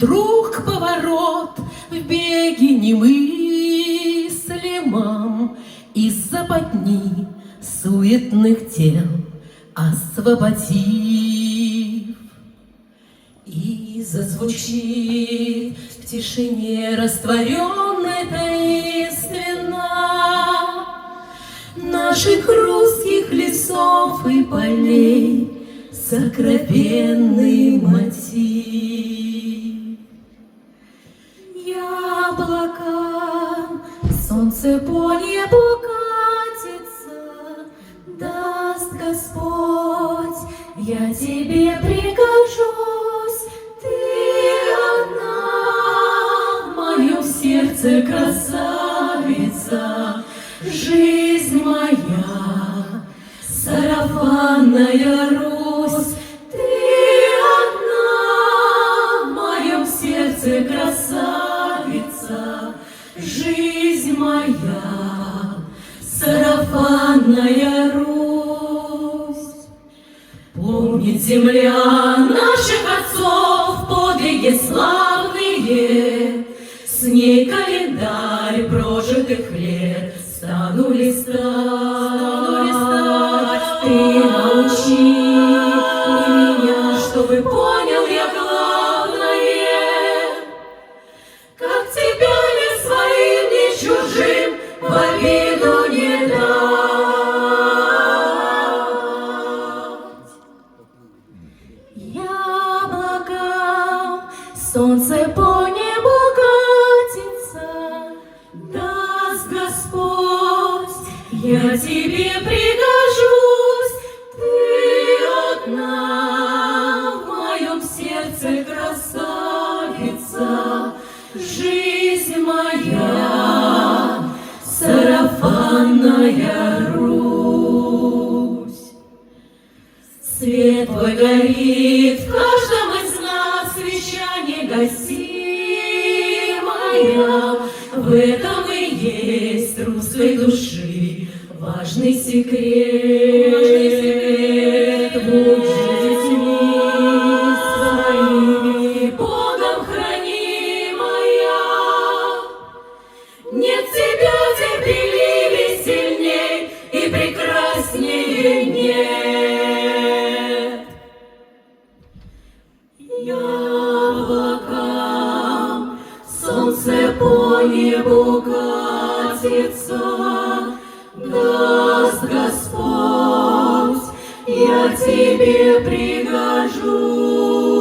вдруг поворот в беге немыслимом, из западни суетных дел освободив. И зазвучит в тишине растворенной таинственно наших русских лесов и полей сокровенный мотив. Яблоко, солнце по небу катится, даст Господь, я тебе прикажусь, ты одна в моем сердце красавица, жизнь моя, сарафанная Русь, ты одна в моем сердце красавица, жизнь моя, сарафанная Русь. Помнит земля наших отцов подвиги славные, с ней календарь прожитых лет стану листать. Ты научи меня, чтобы понял я главное, как тебя ни своим, ни чужим в обиду не дать. Яблоком солнце по небу катится, даст Господь, я тебе пригожусь, ты одна в моем сердце красавица, жизнь моя, сарафанная Русь. Свет твой горит в каждом из нас, свеча негасимая, в этом и есть русской души важный секрет. Будь же детьми своими Богом хранимая, нет тебя терпеливей, сильней и прекраснее нет. Яблоком солнце по небу катится, даст Господь, я тебе пригожусь.